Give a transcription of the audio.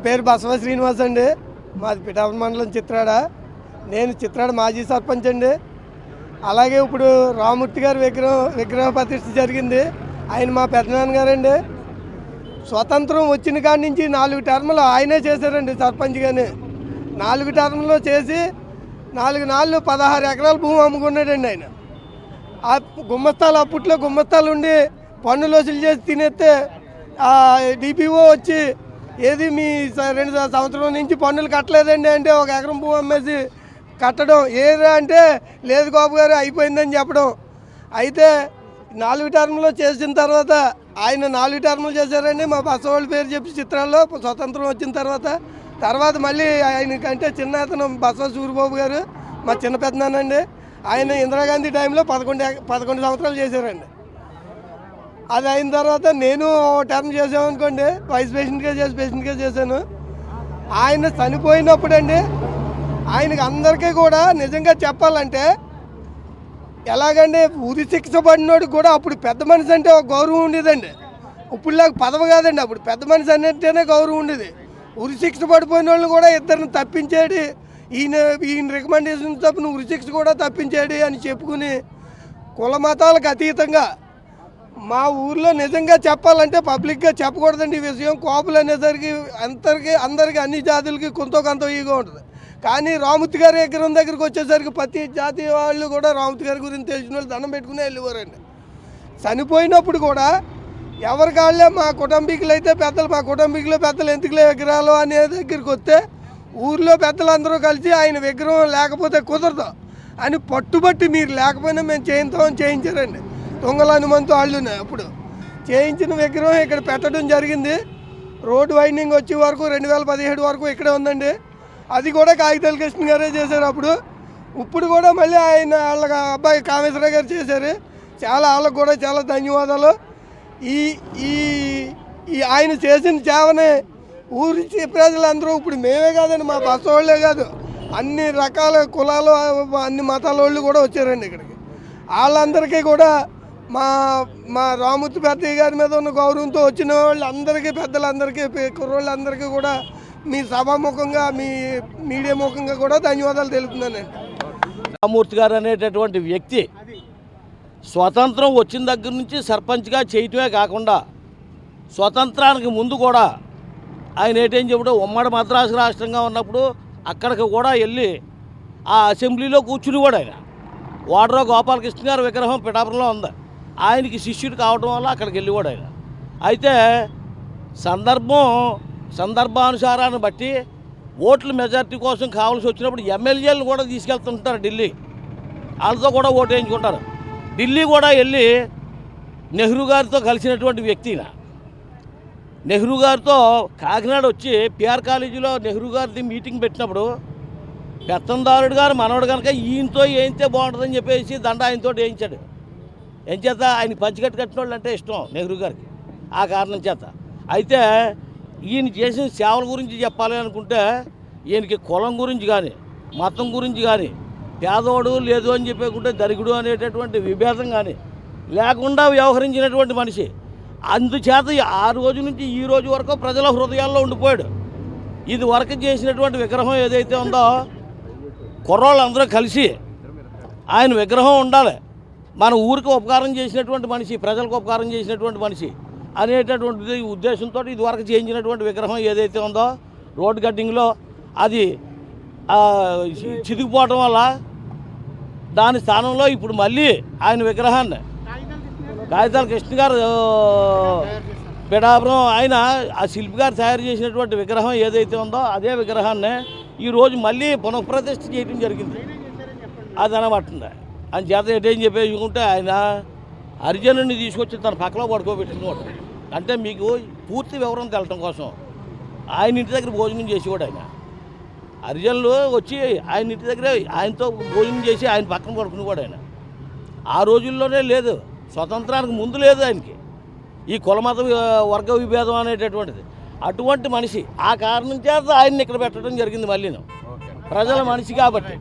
పేరు బసవ శ్రీనివాస్ అండి. మాది పిఠాపురం మండలం చిత్రాడ. నేను చిత్రాడ మాజీ సర్పంచ్ అండి. అలాగే ఇప్పుడు రామూర్తి గారి విగ్రహ ప్రతిష్ఠ జరిగింది. ఆయన మా పెద్దనాన్నగారండి. స్వతంత్రం వచ్చిన కాడి నుంచి 4 టర్ములు ఆయనే చేశారండి సర్పంచ్గానే. 4 టర్ములు చేసి 4 నాళ్ళు 16 ఎకరాల భూమి అమ్ముకున్నాడండి ఆయన. ఆ గుమ్మస్తాలు అప్పట్లో గుమ్మస్తాలు ఉండి పన్నులు వసూలు చేసి తినేస్తే డిపిఓ వచ్చి ఏది మీ 2 సంవత్సరాల నుంచి పన్నులు కట్టలేదండి అంటే 1 ఎకరం భూమి అమ్మేసి కట్టడం. ఏదా అంటే లేదు బాబు గారు అయిపోయిందని చెప్పడం. అయితే 4 టర్ములు చేసిన తర్వాత ఆయన 4 టర్ములు చేశారండి. మా బసవాళ్ళ పేరు చెప్పి చిత్రాల్లో స్వతంత్రం వచ్చిన తర్వాత మళ్ళీ ఆయనకంటే చిన్న అతను బసవ సూరిబాబు గారు మా చిన్న పెద్దనాన్నండి. ఆయన ఇందిరాగాంధీ టైంలో 11 సంవత్సరాలు చేశారండి. అది అయిన తర్వాత నేను టర్మ్ చేసామనుకోండి, వైస్ ప్రెసిడెంట్గా చేశాను. ఆయన చనిపోయినప్పుడు అండి ఆయనకి అందరికీ కూడా నిజంగా చెప్పాలంటే ఎలాగండి ఉరి శిక్ష పడినోడికి కూడా అప్పుడు పెద్ద మనిషి అంటే ఒక గౌరవం ఉండేదండి. ఇప్పుడులాగా పదవి కాదండి, అప్పుడు పెద్ద మనిషి అన్నట్టేనే గౌరవం ఉండేది. ఉరి శిక్ష పడిపోయిన వాళ్ళు కూడా ఇద్దరిని తప్పించేది, ఈయన రికమెండేషన్ తప్పును ఉరి శిక్ష కూడా తప్పించేది అని చెప్పుకుని కుల మతాలకు అతీతంగా మా ఊర్లో నిజంగా చెప్పాలంటే పబ్లిక్గా చెప్పకూడదండి ఈ విషయం. కోపులు అనేసరికి అందరికీ అన్ని జాతులకి కొంత ఈగా ఉంటుంది. కానీ రామూర్తి గారి విగ్రహం దగ్గరికి వచ్చేసరికి ప్రతి జాతి వాళ్ళు కూడా రామూర్తి గారి గురించి తెలిసిన వాళ్ళు దండం పెట్టుకుని వెళ్ళిపోరండి. చనిపోయినప్పుడు కూడా ఎవరి కాళ్ళే మా కుటుంబీకులు అయితే పెద్దలు, మా కుటుంబీకులు పెద్దలు ఎందుకులే విగ్రహాలు అనే దగ్గరికి వస్తే ఊర్లో పెద్దలందరూ కలిసి ఆయన విగ్రహం లేకపోతే కుదరదు అని పట్టుబట్టి మీరు లేకపోయినా మేము చేయించామని చేయించారండి. దొంగల హనుమంతు వాళ్ళునే అప్పుడు చేయించిన విగ్రహం ఇక్కడ పెట్టడం జరిగింది. రోడ్డు వైండింగ్ వచ్చే వరకు 2017 వరకు ఇక్కడే ఉందండి. అది కూడా కాగితాల కృష్ణ గారే చేశారు అప్పుడు. ఇప్పుడు కూడా మళ్ళీ ఆయన వాళ్ళ అబ్బాయి కామేశ్వరరావు గారు చేశారు. వాళ్ళకు కూడా చాలా ధన్యవాదాలు. ఈ ఆయన చేసిన సేవని ఊరి ప్రజలందరూ ఇప్పుడు మేమే కాదండి, మా బస్సు వాళ్ళే కాదు, అన్ని రకాల కులాలు అన్ని మతాల వాళ్ళు కూడా వచ్చారండి ఇక్కడికి. వాళ్ళందరికీ కూడా మా రామూర్తి పెద్దయ్య గారి మీద ఉన్న గౌరవంతో వచ్చిన వాళ్ళందరికీ, పెద్దలందరికీ, కుర్రోళ్ళందరికీ కూడా మీ సభాముఖంగా మీ మీడియా ముఖంగా కూడా ధన్యవాదాలు తెలుపుతున్నానండి. రామూర్తి గారు అనేటటువంటి వ్యక్తి స్వతంత్రం వచ్చిన దగ్గర నుంచి సర్పంచ్గా చేయటమే కాకుండా స్వతంత్రానికి ముందు కూడా ఆయన ఏంటని చెప్పడం ఉమ్మడి మద్రాసు రాష్ట్రంగా ఉన్నప్పుడు అక్కడికి కూడా వెళ్ళి ఆ అసెంబ్లీలో కూర్చుని కూడా ఆయన వాడరో గోపాలకృష్ణ గారి విగ్రహం పిఠాపురంలో ఉంది. ఆయనకి శిష్యుడు కావడం వల్ల అక్కడికి వెళ్ళి కూడా ఆయన. అయితే సందర్భానుసారాన్ని బట్టి ఓట్ల మెజార్టీ కోసం కావాల్సి వచ్చినప్పుడు ఎమ్మెల్యేలను కూడా తీసుకెళ్తుంటారు ఢిల్లీ, వాళ్ళతో కూడా ఓటు వేయించుకుంటారు. ఢిల్లీ కూడా వెళ్ళి నెహ్రూ గారితో కలిసినటువంటి వ్యక్తి. నెహ్రూ గారితో కాకినాడ వచ్చి పిఆర్ కాలేజీలో నెహ్రూ గారిది మీటింగ్ పెట్టినప్పుడు పెత్తందారుడు గారు మనవడు కనుక ఈయనతో వేయితే బాగుంటుందని చెప్పేసి దండ ఆయనతో వేయించాడు. ఏం చేత ఆయన పంచికట్టు కట్టిన వాళ్ళు అంటే ఇష్టం నెహ్రూ గారికి, ఆ కారణం చేత. అయితే ఈయన చేసిన సేవల గురించి చెప్పాలి అనుకుంటే ఈయనకి కులం గురించి కానీ మతం గురించి కానీ పేదోడు లేదు అని చెప్పేకుంటే దరికుడు అనేటటువంటి విభేదం కానీ లేకుండా వ్యవహరించినటువంటి మనిషి. అందుచేత ఆ రోజు నుంచి ఈ రోజు వరకు ప్రజల హృదయాల్లో ఉండిపోయాడు. ఇది వరకు చేసినటువంటి విగ్రహం ఏదైతే ఉందో కుర్రోళ్ళందరూ కలిసి ఆయన విగ్రహం ఉండాలి, మన ఊరికి ఉపకారం చేసినటువంటి మనిషి, ప్రజలకు ఉపకారం చేసినటువంటి మనిషి అనేటటువంటి ఉద్దేశంతో ఇది వరకు చేయించినటువంటి విగ్రహం ఏదైతే ఉందో రోడ్ కట్టింగ్లో అది చితికిపోవటం వల్ల దాని స్థానంలో ఇప్పుడు మళ్ళీ ఆయన విగ్రహాన్ని కాగితాల కృష్ణ గారు పిఠాపురం ఆయన ఆ శిల్పి గారు తయారు చేసినటువంటి విగ్రహం ఏదైతే ఉందో అదే విగ్రహాన్ని ఈరోజు మళ్ళీ పునఃప్రతిష్ఠ చేయడం జరిగింది. అది అనబట్టింది అని చేత ఏంటని చెప్పేసుకుంటే ఆయన హరిజనుడిని తీసుకొచ్చి తన పక్కలో పడుకోబెట్టినవాడు. అంటే మీకు పూర్తి వివరం తెలటం కోసం ఆయన ఇంటి దగ్గర భోజనం చేసేవాడు. ఆయన హరిజనులు వచ్చి ఆయన ఇంటి దగ్గర ఆయనతో భోజనం చేసి ఆయన పక్కన పడుకునేవాడు. ఆయన ఆ రోజుల్లోనే లేదు, స్వతంత్రానికి ముందు లేదు ఆయనకి ఈ కులమత వర్గ విభేదం అనేటటువంటిది. అటువంటి మనిషి, ఆ కారణం చేత ఆయన్ని ఇక్కడ పెట్టడం జరిగింది. మళ్ళీ ప్రజల మనిషి కాబట్టి.